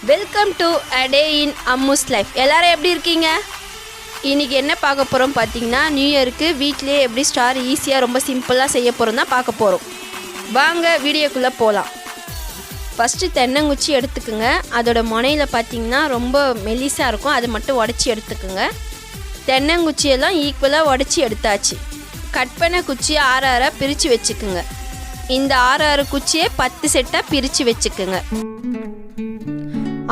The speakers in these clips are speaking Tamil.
Welcome to a day in Ammu's life. எல்லாரும் எப்படி இருக்கீங்க? இன்றைக்கி என்ன பார்க்க போகிறோம் பார்த்தீங்கன்னா, நியூ இயருக்கு வீட்டிலே எப்படி ஸ்டார் ஈஸியாக ரொம்ப சிம்பிளாக செய்ய போகிறோம் தான் பார்க்க போகிறோம். வாங்க வீடியோக்குள்ளே போகலாம். ஃபஸ்ட்டு தென்னங்குச்சி எடுத்துக்குங்க. அதோட முனையில் பார்த்தீங்கன்னா ரொம்ப மெலிசாக இருக்கும், அதை மட்டும் உடச்சி எடுத்துக்குங்க. தென்னங்குச்சியெல்லாம் ஈக்குவலாக உடச்சி எடுத்தாச்சு. கட் பண்ண குச்சியை 6 பிரித்து வச்சுக்குங்க. இந்த 6 குச்சியை 10 செட்டாக பிரித்து வச்சுக்குங்க.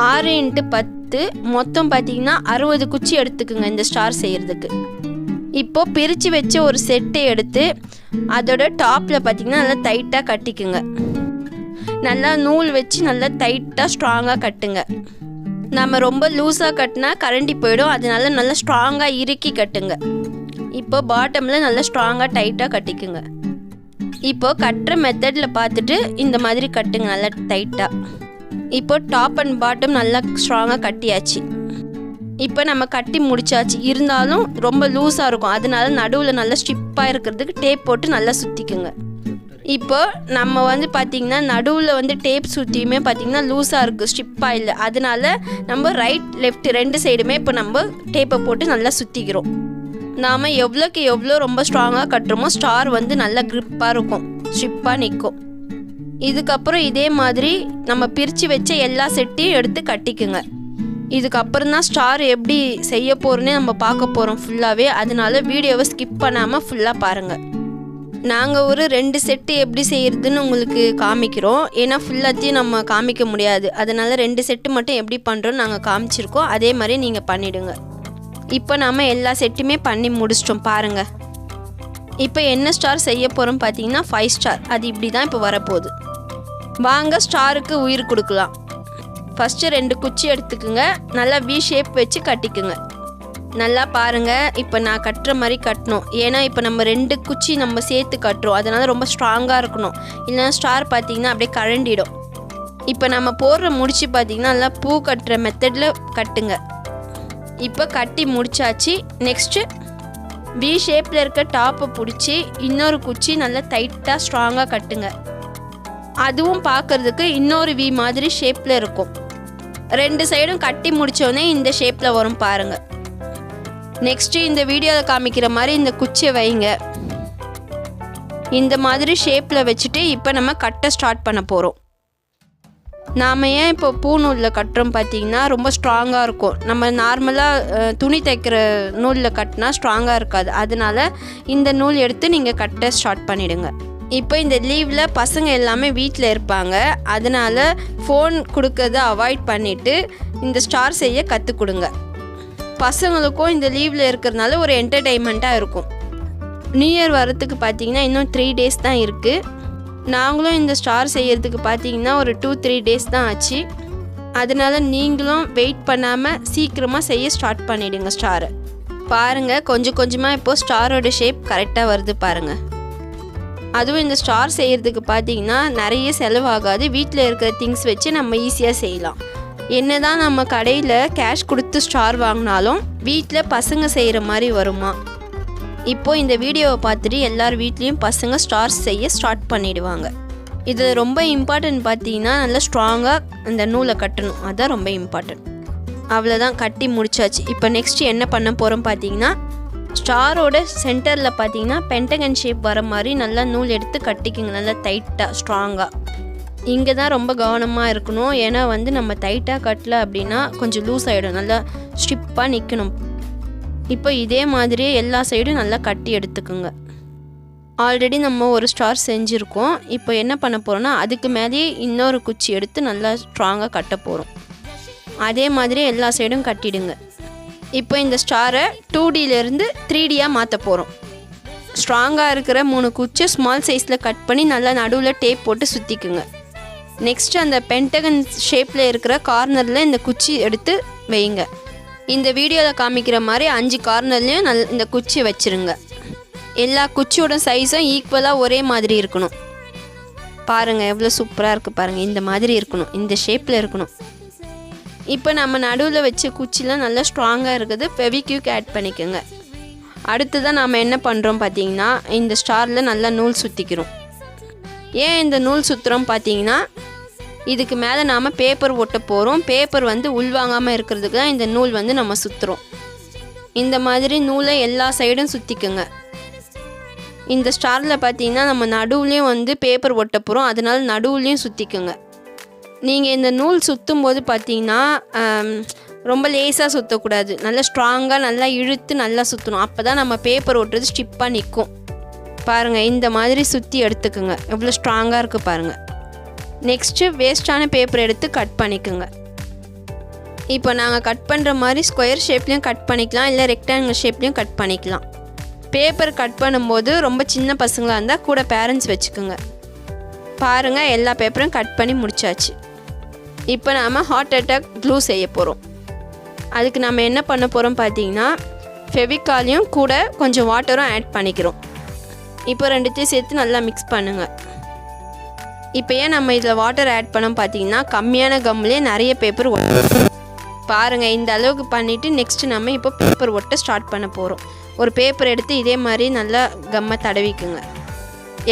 6 × 10 மொத்தம் பார்த்தீங்கன்னா 60 குச்சி எடுத்துக்குங்க இந்த ஸ்டார் செய்கிறதுக்கு. இப்போது பிரித்து வச்ச ஒரு செட்டை எடுத்து அதோட டாப்பில் பார்த்தீங்கன்னா நல்லா டைட்டாக கட்டிக்குங்க. நல்லா நூல் வச்சு நல்லா டைட்டாக ஸ்ட்ராங்காக கட்டுங்க. நம்ம ரொம்ப லூஸாக கட்டினா கரண்டி போயிடும், அதனால நல்லா ஸ்ட்ராங்காக இறுக்கி கட்டுங்க. இப்போ பாட்டமில் நல்லா ஸ்ட்ராங்காக டைட்டாக கட்டிக்குங்க. இப்போது கட்டுற மெத்தடில் பார்த்துட்டு இந்த மாதிரி கட்டுங்க நல்லா டைட்டாக. இப்போ டாப் அண்ட் பாட்டம் நல்லா ஸ்ட்ராங்காக கட்டியாச்சு. இப்போ நம்ம கட்டி முடிச்சாச்சு. இருந்தாலும் ரொம்ப லூஸாக இருக்கும், அதனால நடுவில் நல்லா ஸ்டிப்பாக இருக்கிறதுக்கு டேப் போட்டு நல்லா சுற்றிக்குங்க. இப்போ நம்ம பார்த்திங்கன்னா நடுவில் டேப் சுற்றியுமே பார்த்திங்கன்னா லூஸாக இருக்குது, ஸ்டிப்பாக இல்லை. அதனால நம்ம ரைட் லெஃப்ட் 2 சைடுமே இப்போ நம்ம டேப்பை போட்டு நல்லா சுற்றிக்கிறோம். நாம் எவ்வளோக்கு எவ்வளோ ரொம்ப ஸ்ட்ராங்காக கட்டுறோமோ ஸ்டார் நல்லா க்ரிப்பாக இருக்கும், ஸ்டிப்பாக நிற்கும். இதுக்கப்புறம் இதே மாதிரி நம்ம பிரித்து வச்ச எல்லா செட்டையும் எடுத்து கட்டிக்குங்க. இதுக்கப்புறம் தான் ஸ்டார் எப்படி செய்ய போகிறோன்னே நம்ம பார்க்க போகிறோம் ஃபுல்லாகவே. அதனால வீடியோவை ஸ்கிப் பண்ணாமல் ஃபுல்லாக பாருங்கள். நாங்கள் ஒரு 2 செட்டு எப்படி செய்கிறதுன்னு உங்களுக்கு காமிக்கிறோம். ஏன்னா ஃபுல்லாத்தையும் நம்ம காமிக்க முடியாது, அதனால் 2 செட்டு மட்டும் எப்படி பண்ணுறோன்னு நாங்கள் காமிச்சிருக்கோம். அதே மாதிரி நீங்கள் பண்ணிவிடுங்க. இப்போ நம்ம எல்லா செட்டுமே பண்ணி முடிச்சிட்டோம் பாருங்கள். இப்போ என்ன ஸ்டார் செய்ய போகிறோம் பார்த்தீங்கன்னா 5 ஸ்டார். அது இப்படி தான் இப்போ வரப்போகுது. வாங்க ஸ்டாருக்கு உயிர் கொடுக்கலாம். ஃபஸ்ட்டு 2 குச்சி எடுத்துக்குங்க. நல்லா வி ஷேப் வச்சு கட்டிக்குங்க. நல்லா பாருங்கள், இப்போ நான் கட்டுற மாதிரி கட்டணும். ஏன்னா இப்போ நம்ம 2 குச்சி நம்ம சேர்த்து கட்டுறோம், அதனால் ரொம்ப ஸ்ட்ராங்காக இருக்கணும். இல்லைனா ஸ்டார் பார்த்திங்கன்னா அப்படியே கழண்டிடும். இப்போ நம்ம போடுற முடிச்சு பார்த்திங்கன்னா நல்லா பூ கட்டுற மெத்தடில் கட்டுங்க. இப்போ கட்டி முடிச்சாச்சு. நெக்ஸ்ட்டு வி ஷேப்பில் இருக்க டாப்பை பிடிச்சி இன்னொரு குச்சி நல்லா டைட்டாக ஸ்ட்ராங்காக கட்டுங்க. அதுவும் பார்க்குறதுக்கு இன்னொரு வி மாதிரி ஷேப்பில் இருக்கும். 2 சைடும் கட்டி முடித்தோடனே இந்த ஷேப்பில் வரும் பாருங்கள். நெக்ஸ்ட்டு இந்த வீடியோவில் காமிக்கிற மாதிரி இந்த குச்சியை வைங்க. இந்த மாதிரி ஷேப்பில் வச்சுட்டு இப்போ நம்ம கட்ட ஸ்டார்ட் பண்ண போகிறோம். நாம் ஏன் இப்போ பூநூலில் கட்டுறோம் பார்த்தீங்கன்னா ரொம்ப ஸ்ட்ராங்காக இருக்கும். நம்ம நார்மலாக துணி தைக்கிற நூலில் கட்டினா ஸ்ட்ராங்காக இருக்காது, அதனால் இந்த நூல் எடுத்து நீங்கள் கட்ட ஸ்டார்ட் பண்ணிவிடுங்க. இப்போ இந்த லீவில் பசங்க எல்லாமே வீட்டில் இருப்பாங்க, அதனால் ஃபோன் கொடுக்கறத அவாய்ட் பண்ணிவிட்டு இந்த ஸ்டார் செய்ய கற்றுக் கொடுங்க. பசங்களுக்கும் இந்த லீவில் இருக்கிறதுனால ஒரு என்டர்டெயின்மெண்ட்டாக இருக்கும். நியூ இயர் வரத்துக்கு பார்த்தீங்கன்னா இன்னும் 3 டேஸ் தான் இருக்குது. நாங்களும் இந்த ஸ்டார் செய்கிறதுக்கு பார்த்தீங்கன்னா ஒரு 2-3 டேஸ் தான் ஆச்சு. அதனால் நீங்களும் வெயிட் பண்ணாமல் சீக்கிரமாக செய்ய ஸ்டார்ட் பண்ணிவிடுங்க ஸ்டாரை. பாருங்கள், கொஞ்சம் கொஞ்சமாக இப்போது ஸ்டாரோட ஷேப் கரெக்டாக வருது பாருங்கள். அதுவும் இந்த ஸ்டார் செய்கிறதுக்கு பார்த்தீங்கன்னா நிறைய செலவாகாது. வீட்டில் இருக்கிற திங்ஸ் வச்சு நம்ம ஈஸியாக செய்யலாம். என்ன தான் நம்ம கடையில் கேஷ் கொடுத்து ஸ்டார் வாங்கினாலும் வீட்டில் பசங்க செய்கிற மாதிரி வருமா? இப்போது இந்த வீடியோவை பார்த்துட்டு எல்லார் வீட்லேயும் பசங்க ஸ்டார்ஸ் செய்ய ஸ்டார்ட் பண்ணிவிடுவாங்க. இது ரொம்ப இம்பார்ட்டன்ட் பார்த்தீங்கன்னா நல்லா ஸ்ட்ராங்காக அந்த நூலை கட்டணும், அதுதான் ரொம்ப இம்பார்ட்டன்ட். அவ்வளோதான், கட்டி முடிச்சாச்சு. இப்போ நெக்ஸ்ட்டு என்ன பண்ண போகிறோம் பார்த்தீங்கன்னா, ஸ்டாரோட சென்டரில் பார்த்தீங்கன்னா பென்டகன் ஷேப் வர மாதிரி நல்லா நூல் எடுத்து கட்டிக்குங்க, நல்லா டைட்டாக ஸ்ட்ராங்காக. இங்கே தான் ரொம்ப கவனமாக இருக்கணும். ஏன்னா நம்ம டைட்டாக கட்டலை அப்படின்னா கொஞ்சம் லூஸ் ஆகிடும், நல்லா ஸ்ட்ரிப்பாக நிற்கணும். இப்போ இதே மாதிரியே எல்லா சைடும் நல்லா கட்டி எடுத்துக்குங்க. ஆல்ரெடி நம்ம ஒரு ஸ்டார் செஞ்சுருக்கோம். இப்போ என்ன பண்ண போகிறோன்னா அதுக்கு மேலேயே இன்னொரு குச்சி எடுத்து நல்லா ஸ்ட்ராங்காக கட்ட போகிறோம். அதே மாதிரி எல்லா சைடும் கட்டிடுங்க. இப்போ இந்த ஸ்டாரை 2Dலேருந்து 3Dயாக மாற்ற போகிறோம். ஸ்ட்ராங்காக இருக்கிற 3 குச்சியை ஸ்மால் சைஸில் கட் பண்ணி நல்லா நடுவில் டேப் போட்டு சுற்றிக்குங்க. நெக்ஸ்ட்டு அந்த பென்டகன் ஷேப்பில் இருக்கிற கார்னரில் இந்த குச்சி எடுத்து வைங்க. இந்த வீடியோவில் காமிக்கிற மாதிரி 5 கார்னர்லேயும் இந்த குச்சி வச்சுருங்க. எல்லா குச்சியோட சைஸும் ஈக்குவலாக ஒரே மாதிரி இருக்கணும். பாருங்கள் எவ்வளோ சூப்பராக இருக்குது பாருங்கள். இந்த மாதிரி இருக்கணும், இந்த ஷேப்பில் இருக்கணும். இப்போ நம்ம நடுவில் வச்ச குச்சிலாம் நல்லா ஸ்ட்ராங்காக இருக்குது. ஃபெவிக்விக் ஆட் பண்ணிக்கோங்க. அடுத்ததான் நாம் என்ன பண்ணுறோம் பார்த்தீங்கன்னா, இந்த ஸ்டாரில் நல்லா நூல் சுற்றிக்கிறோம். ஏன் இந்த நூல் சுற்றுறோம் பார்த்தீங்கன்னா, இதுக்கு மேலே நாம் பேப்பர் ஒட்ட போகிறோம். பேப்பர் வந்து உள்வாங்காமல் இருக்கிறதுக்கு தான் இந்த நூல் வந்து நம்ம சுற்றுறோம். இந்த மாதிரி நூலை எல்லா சைடும் சுற்றிக்குங்க. இந்த ஸ்டாரில் பார்த்தீங்கன்னா நம்ம நடுவுலேயும் வந்து பேப்பர் ஒட்ட போகிறோம், அதனால நடுவுலேயும் சுற்றிக்குங்க. நீங்கள் இந்த நூல் சுற்றும் போது பார்த்தீங்கன்னா ரொம்ப லேஸாக சுற்றக்கூடாது, நல்லா ஸ்ட்ராங்காக நல்லா இழுத்து நல்லா சுற்றணும். அப்போ தான் நம்ம பேப்பர் ஒட்டுறது ஸ்டிப்பாக நிற்கும். பாருங்கள், இந்த மாதிரி சுற்றி எடுத்துக்குங்க. எவ்வளோ ஸ்ட்ராங்காக இருக்குது பாருங்கள். நெக்ஸ்ட்டு வேஸ்ட்டான பேப்பர் எடுத்து கட் பண்ணிக்கோங்க. இப்போ நாங்கள் கட் பண்ணுற மாதிரி ஸ்கொயர் ஷேப்லேயும் கட் பண்ணிக்கலாம், இல்லை ரெக்டாங்கிள் ஷேப்லேயும் கட் பண்ணிக்கலாம். பேப்பர் கட் பண்ணும்போது ரொம்ப சின்ன பசங்களாக இருந்தால் கூட பேரண்ட்ஸ் வச்சுக்கோங்க. பாருங்கள், எல்லா பேப்பரும் கட் பண்ணி முடிச்சாச்சு. இப்போ நாம் ஹார்ட் அட்டாக் க்ளூ செய்ய போகிறோம். அதுக்கு நம்ம என்ன பண்ண போகிறோம் பார்த்தீங்கன்னா, ஃபெவிகாலையும் கூட கொஞ்சம் வாட்டரும் ஆட் பண்ணிக்கிறோம். இப்போ ரெண்டுத்தையும் சேர்த்து நல்லா மிக்ஸ் பண்ணுங்கள். இப்போ ஏன் நம்ம இதில் வாட்டர் ஆட் பண்ணோம் பார்த்தீங்கன்னா, கம்மியான கம்லேயே நிறைய பேப்பர் ஒட்டும். பாருங்கள், இந்த அளவுக்கு பண்ணிவிட்டு நெக்ஸ்ட்டு நம்ம இப்போ பேப்பர் ஒட்ட ஸ்டார்ட் பண்ண போகிறோம். ஒரு பேப்பர் எடுத்து இதே மாதிரி நல்லா கம்மை தடவிக்குங்க.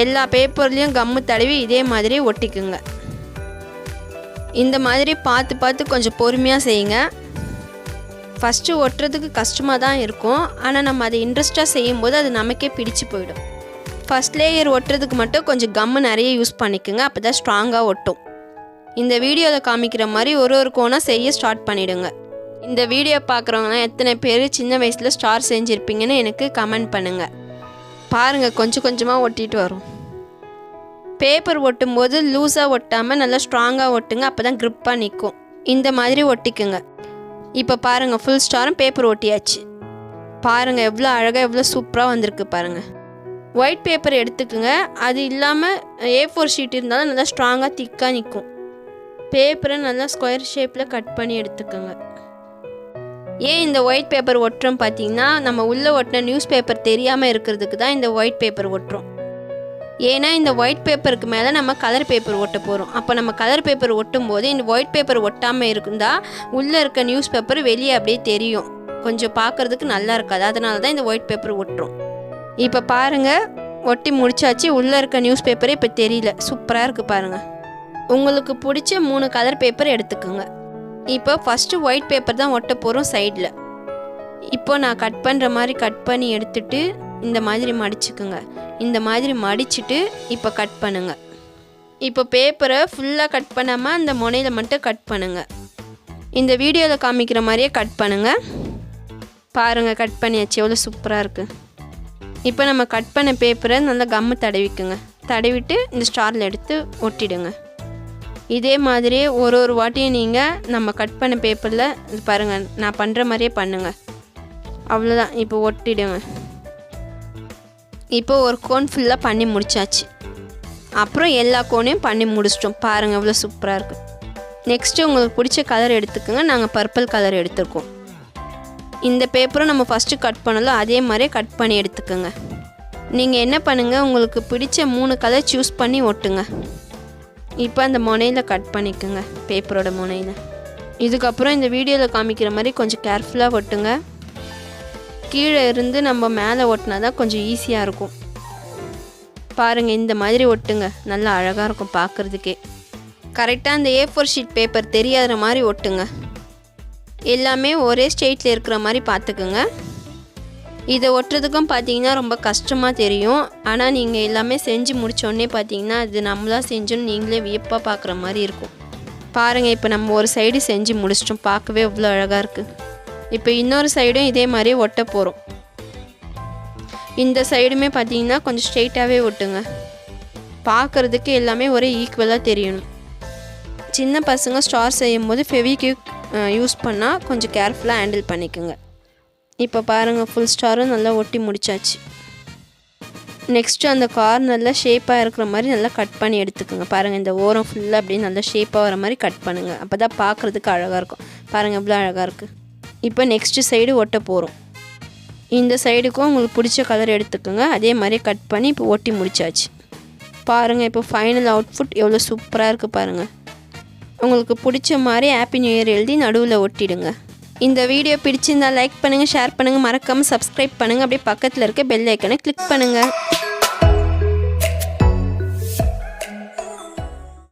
எல்லா பேப்பர்லேயும் கம்மு தடவி இதே மாதிரி ஒட்டிக்குங்க. இந்த மாதிரி பார்த்து பார்த்து கொஞ்சம் பொறுமையாக செய்யுங்க. ஃபஸ்ட்டு ஒட்டுறதுக்கு கஷ்டமாக தான் இருக்கும், ஆனால் நம்ம அதை இன்ட்ரெஸ்ட்டாக செய்யும்போது அது நமக்கே பிடிச்சு போயிடும். ஃபஸ்ட் லேயர் ஒட்டுறதுக்கு மட்டும் கொஞ்சம் கம்மு நிறைய யூஸ் பண்ணிக்கோங்க, அப்போ தான் ஸ்ட்ராங்காக ஒட்டும். இந்த வீடியோவில் காமிக்கிற மாதிரி ஒரு கோணாக செய்ய ஸ்டார்ட் பண்ணிவிடுங்க. இந்த வீடியோ பார்க்குறவங்களாம் எத்தனை பேர் சின்ன வயசில் ஸ்டார் செஞ்சுருப்பீங்கன்னு எனக்கு கமெண்ட் பண்ணுங்கள். பாருங்கள், கொஞ்சம் கொஞ்சமாக ஒட்டிட்டு வரும். பேப்பர் ஒட்டும்போது லூஸாக ஒட்டாமல் நல்லா ஸ்ட்ராங்காக ஒட்டுங்க, அப்போ தான் க்ரிப்பாக நிற்கும். இந்த மாதிரி ஒட்டிக்குங்க. இப்போ பாருங்கள், ஃபுல் ஸ்டாரும் பேப்பர் ஒட்டியாச்சு. பாருங்கள், எவ்வளோ அழகாக எவ்வளோ சூப்பராக வந்திருக்கு பாருங்கள். ஒயிட் பேப்பர் எடுத்துக்குங்க. அது இல்லாமல் A4 ஷீட் இருந்தாலும் நல்லா ஸ்ட்ராங்காக திக்காக நிற்கும். பேப்பரை நல்லா ஸ்கொயர் ஷேப்பில் கட் பண்ணி எடுத்துக்கோங்க. ஏன் இந்த ஒயிட் பேப்பர் ஒட்டுறோம் பார்த்தீங்கன்னா, நம்ம உள்ளே ஒட்டின நியூஸ் பேப்பர் தெரியாமல் இருக்கிறதுக்கு தான் இந்த ஒயிட் பேப்பர் ஒட்டுறோம். ஏன்னா இந்த ஒயிட் பேப்பருக்கு மேலே நம்ம கலர் பேப்பர் ஒட்ட போகிறோம். அப்போ நம்ம கலர் பேப்பர் ஒட்டும் போது இந்த ஒயிட் பேப்பர் ஒட்டாமல் இருந்தால் உள்ளே இருக்க நியூஸ் பேப்பர் வெளியே அப்படியே தெரியும், கொஞ்சம் பார்க்குறதுக்கு நல்லா இருக்காது. அதனால தான் இந்த ஒயிட் பேப்பர் ஒட்டுறோம். இப்போ பாருங்கள், ஒட்டி முடிச்சாச்சு. உள்ளே இருக்க நியூஸ் பேப்பரே இப்போ தெரியல, சூப்பராக இருக்குது பாருங்கள். உங்களுக்கு பிடிச்ச 3 கலர் பேப்பர் எடுத்துக்கோங்க. இப்போ ஃபஸ்ட்டு ஒயிட் பேப்பர் தான் ஒட்ட போகிறோம் சைடில். இப்போ நான் கட் பண்ணுற மாதிரி கட் பண்ணி எடுத்துகிட்டு இந்த மாதிரி மடிச்சுக்குங்க. இந்த மாதிரி மடிச்சுட்டு இப்போ கட் பண்ணுங்கள். இப்போ பேப்பரை ஃபுல்லாக கட் பண்ணாமல் அந்த முனையில் மட்டும் கட் பண்ணுங்கள். இந்த வீடியோவில் காமிக்கிற மாதிரியே கட் பண்ணுங்கள். பாருங்கள், கட் பண்ணியாச்சு, எவ்வளோ சூப்பராக இருக்குது. இப்போ நம்ம கட் பண்ண பேப்பரை நல்லா கம்மு தடவிக்குங்க. தடவிட்டு இந்த ஸ்டாரில் எடுத்து ஒட்டிடுங்க. இதே மாதிரியே ஒரு வாட்டியும் நீங்கள் நம்ம கட் பண்ண பேப்பரில் பாருங்கள், நான் பண்ணுற மாதிரியே பண்ணுங்கள். அவ்வளோதான், இப்போ ஒட்டிடுங்க. இப்போ ஒரு கோன் ஃபுல்லாக பண்ணி முடிச்சாச்சு. அப்புறம் எல்லா கோனையும் பண்ணி முடிச்சிட்டோம். பாருங்கள், எவ்வளோ சூப்பராக இருக்குது. நெக்ஸ்ட்டு உங்களுக்கு பிடிச்ச கலர் எடுத்துக்கோங்க. நாங்கள் பர்பிள் கலர் எடுத்துருக்கோம். இந்த பேப்பரும் நம்ம ஃபஸ்ட்டு கட் பண்ணலாம், அதே மாதிரியே கட் பண்ணி எடுத்துக்கோங்க. நீங்கள் என்ன பண்ணுங்கள், உங்களுக்கு பிடிச்ச 3 கலர் சூஸ் பண்ணி ஒட்டுங்க. இப்போ அந்த முனையில் கட் பண்ணிக்கோங்க, பேப்பரோட முனையில். இதுக்கப்புறம் இந்த வீடியோவில் காமிக்கிற மாதிரி கொஞ்சம் கேர்ஃபுல்லாக ஒட்டுங்க. கீழே இருந்து நம்ம மேலே ஒட்டினா தான் கொஞ்சம் ஈஸியாக இருக்கும். பாருங்கள், இந்த மாதிரி ஒட்டுங்க, நல்லா அழகாக இருக்கும் பார்க்குறதுக்கே. கரெக்டாக அந்த A4 ஷீட் பேப்பர் தெரியாத மாதிரி ஒட்டுங்க. எல்லாமே ஒரே ஸ்டேட்டில் இருக்கிற மாதிரி பார்த்துக்குங்க. இதை ஒட்டுறதுக்கும் பார்த்தீங்கன்னா ரொம்ப கஷ்டமாக தெரியும், ஆனால் நீங்கள் எல்லாமே செஞ்சு முடித்தோடனே பார்த்தீங்கன்னா அது நம்மளாக செஞ்சோன்னு நீங்களே வியப்பாக பார்க்குற மாதிரி இருக்கும். பாருங்கள், இப்போ நம்ம ஒரு சைடு செஞ்சு முடிச்சிட்டோம், பார்க்கவே இவ்வளோ அழகாக இருக்குது. இப்போ இன்னொரு சைடும் இதே மாதிரியே ஒட்ட போகிறோம். இந்த சைடுமே பார்த்தீங்கன்னா கொஞ்சம் ஸ்ட்ரெயிட்டாகவே ஒட்டுங்க. பார்க்குறதுக்கு எல்லாமே ஒரே ஈக்குவலாக தெரியணும். சின்ன பசங்க ஸ்டார் செய்யும் போது ஃபெவிக்விக் யூஸ் பண்ணால் கொஞ்சம் கேர்ஃபுல்லாக ஹேண்டில் பண்ணிக்கோங்க. இப்போ பாருங்கள், ஃபுல் ஸ்டாரும் நல்லா ஒட்டி முடிச்சாச்சு. நெக்ஸ்ட்டு அந்த கார்னரில் ஷேப்பாக இருக்கிற மாதிரி நல்லா கட் பண்ணி எடுத்துக்கோங்க. பாருங்கள், இந்த ஓரம் ஃபுல்லாக அப்படியே நல்லா ஷேப்பாக வர மாதிரி கட் பண்ணுங்கள். அப்போ தான் பார்க்குறதுக்கு அழகாக இருக்கும். பாருங்கள், எவ்வளோ அழகாக இருக்குது. இப்போ நெக்ஸ்ட்டு சைடு ஒட்ட போகிறோம். இந்த சைடுக்கும் உங்களுக்கு பிடிச்ச கலர் எடுத்துக்கோங்க. அதே மாதிரி கட் பண்ணி இப்போ ஒட்டி முடிச்சாச்சு. பாருங்கள், இப்போ ஃபைனல் அவுட்ஃபுட் எவ்வளோ சூப்பராக இருக்குது பாருங்கள். உங்களுக்கு பிடிச்ச மாதிரி ஹாப்பி நியூ இயர் எழுதி நடுவில் ஒட்டிடுங்க. இந்த வீடியோ பிடிச்சிருந்தால் லைக் பண்ணுங்கள், ஷேர் பண்ணுங்கள், மறக்காமல் சப்ஸ்கிரைப் பண்ணுங்கள். அப்படியே பக்கத்தில் இருக்க பெல் ஐக்கனை கிளிக் பண்ணுங்கள்.